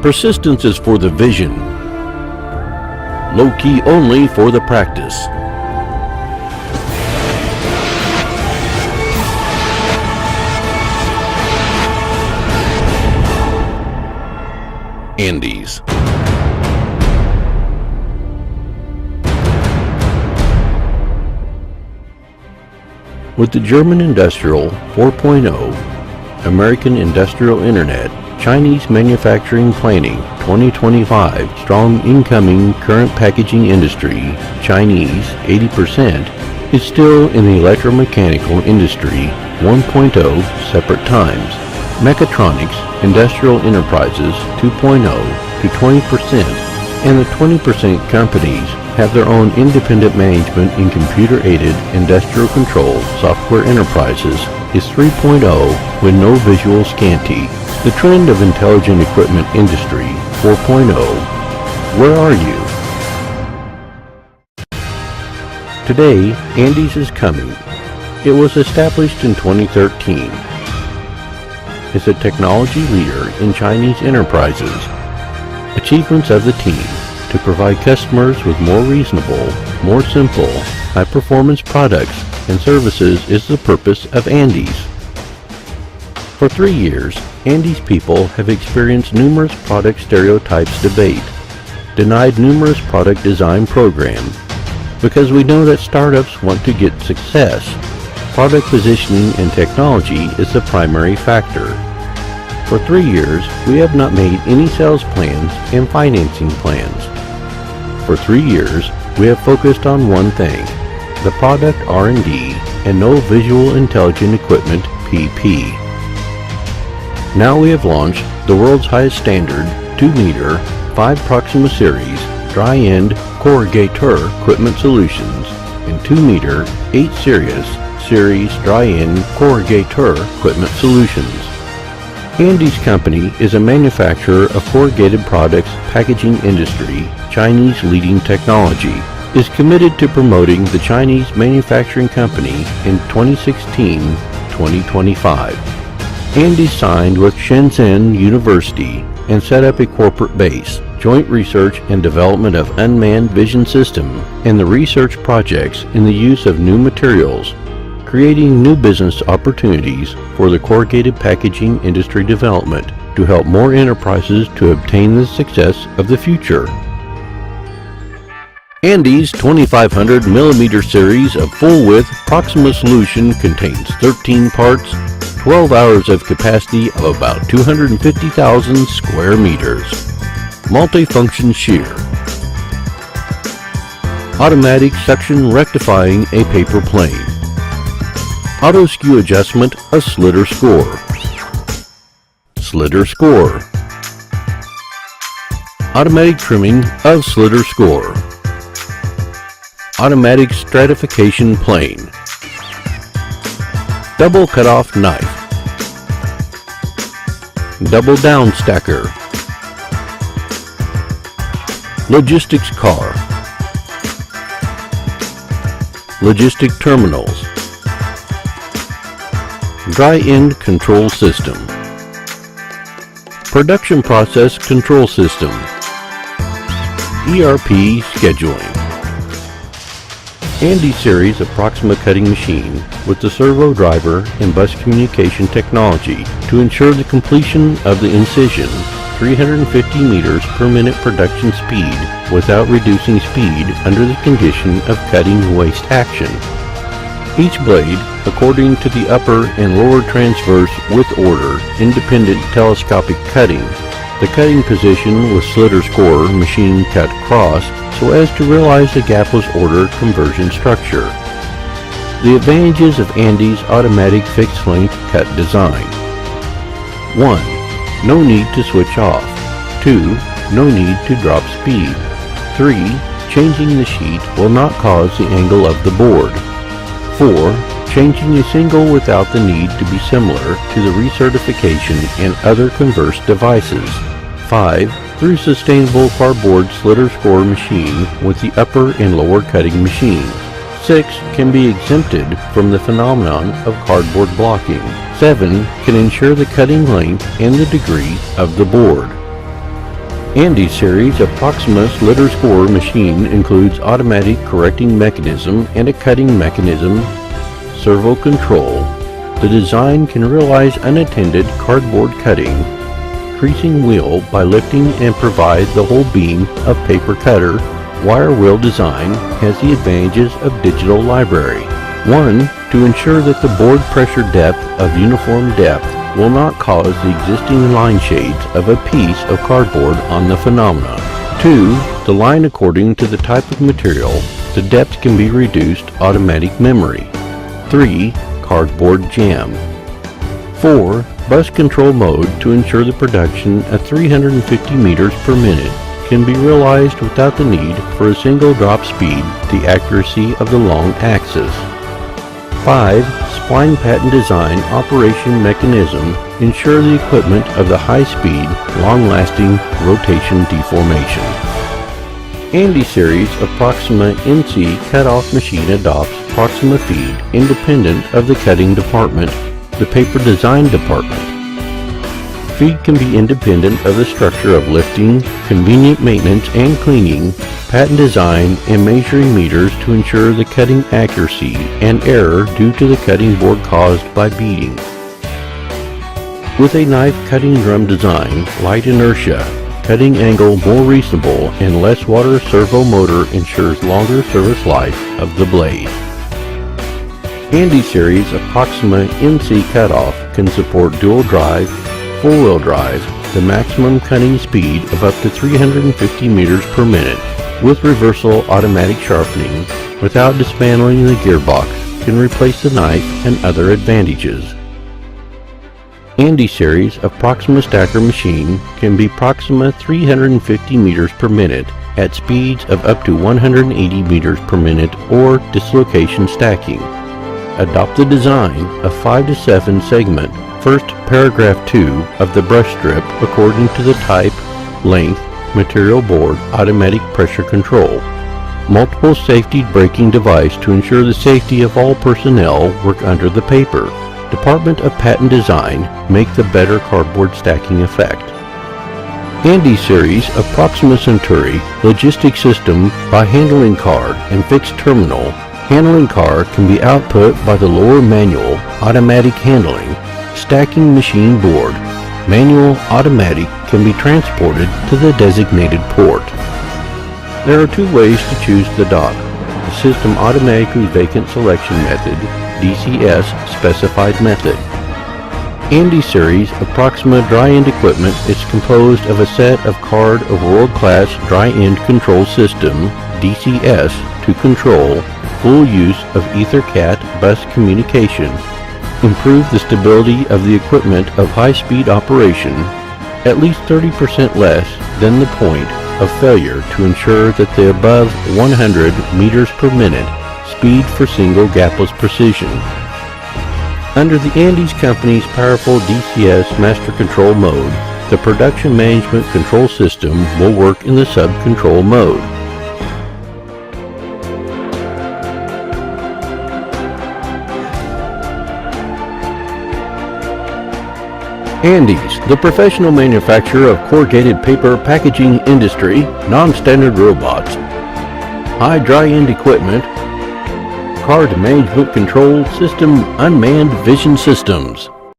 Persistence is for the vision. Low key only for the practice. Andes. With the German Industrial 4.0, American Industrial Internet, Chinese Manufacturing Planning 2025, strong incoming current packaging industry, Chinese 80%, is still in the electromechanical industry 1.0 separate times. Mechatronics, Industrial Enterprises 2.0 to 20%, and the 20% companies have their own independent management in computer-aided industrial control software enterprises is 3.0 with no visual scanty. The trend of intelligent equipment industry 4.0. Where are you? Today, Andes is coming. It was established in 2013. It's a technology leader in Chinese enterprises. Achievements of the team to provide customers with more reasonable, more simple, high-performance products and services is the purpose of Andes. For 3 years, Andes people have experienced numerous product stereotypes debate, denied numerous product design programs, because we know that startups want to get success. Product positioning and technology is the primary factor. For 3 years, we have not made any sales plans and financing plans. For 3 years, we have focused on one thing, the product R&D and no visual intelligent equipment PP. Now we have launched the world's highest standard 2-meter 5 Proxima Series dry-end corrugator equipment solutions and 2-meter 8 Series dry-end corrugator equipment solutions. Andes Company is a manufacturer of corrugated products packaging industry. Chinese leading technology is committed to promoting the Chinese manufacturing company in 2016-2025. Andes signed with Shenzhen University and set up a corporate base, joint research and development of unmanned vision system, and the research projects in the use of new materials, creating new business opportunities for the corrugated packaging industry development to help more enterprises to obtain the success of the future. Andes 2500 millimeter series of full-width Proxima solution contains 13 parts, 12 hours of capacity of about 250,000 square meters. Multifunction shear. Automatic suction rectifying a paper plane. Auto skew adjustment of slitter score. Slitter score. Automatic trimming of slitter score. Automatic stratification plane. Double cutoff knife. Double down stacker. Logistics car. Logistic terminals. Dry end control system. Production process control system. ERP scheduling. Andes series of Proxima cutting machine with the servo driver and bus communication technology to ensure the completion of the incision 350 meters per minute production speed without reducing speed under the condition of cutting waste action. Each blade, according to the upper and lower transverse with order, independent telescopic cutting. The cutting position with slitter score machine cut cross so as to realize the gapless order conversion structure. The advantages of Andes automatic fixed length cut design. 1. No need to switch off. 2. No need to drop speed. 3. Changing the sheet will not cause the angle of the board. 4. Changing a single without the need to be similar to the recertification and other converse devices. 5. Through sustainable cardboard slitter score machine with the upper and lower cutting machine. 6. Can be exempted from the phenomenon of cardboard blocking. 7. Can ensure the cutting length and the degree of the board. Andy series of Proximus litter scorer machine includes automatic correcting mechanism and a cutting mechanism, servo control. The design can realize unattended cardboard cutting, creasing wheel by lifting and provide the whole beam of paper cutter. Wire wheel design has the advantages of digital library. 1. To ensure that the board pressure depth of uniform depth will not cause the existing line shades of a piece of cardboard on the phenomena. 2. The line according to the type of material, the depth can be reduced automatic memory. 3. Cardboard jam. 4. Bus control mode to ensure the production at 350 meters per minute can be realized without the need for a single drop speed, the accuracy of the long axis. 5. Spline patent design operation mechanism ensure the equipment of the high-speed, long-lasting rotation deformation. Andy series of Proxima NC cutoff machine adopts Proxima feed independent of the cutting department, the paper design department. Feed can be independent of the structure of lifting, convenient maintenance and cleaning, patent design, and measuring meters to ensure the cutting accuracy and error due to the cutting board caused by beating. With a knife cutting drum design, light inertia, cutting angle more reasonable, and less water servo motor ensures longer service life of the blade. Andy series of Proxima NC cutoff can support dual drive, four-wheel drive, the maximum cutting speed of up to 350 meters per minute, with reversal automatic sharpening, without dismantling the gearbox, can replace the knife and other advantages. Andy series of Proxima stacker machine can be Proxima 350 meters per minute at speeds of up to 180 meters per minute or dislocation stacking. Adopt the design of 5 to 7 segment first paragraph 2 of the brush strip according to the type, length, material board, automatic pressure control. Multiple safety braking device to ensure the safety of all personnel work under the paper. Department of Patent Design make the better cardboard stacking effect. Andy series of Proxima Centauri logistic system by handling card and fixed terminal. Handling car can be output by the lower manual, automatic handling, stacking machine board. Manual, automatic can be transported to the designated port. There are 2 ways to choose the dock. The System Automatically Vacant Selection Method, DCS Specified Method. Andy series of Proxima dry end equipment is composed of a set of card of world-class dry end control system, DCS, to control full use of EtherCAT bus communication, improve the stability of the equipment of high-speed operation, at least 30% less than the point of failure to ensure that the above 100 meters per minute speed for single gapless precision. Under the Andes Company's powerful DCS master control mode, the production management control system will work in the sub-control mode. Andes, the professional manufacturer of corrugated paper packaging industry, non-standard robots, high dry end equipment, card management control system, unmanned vision systems.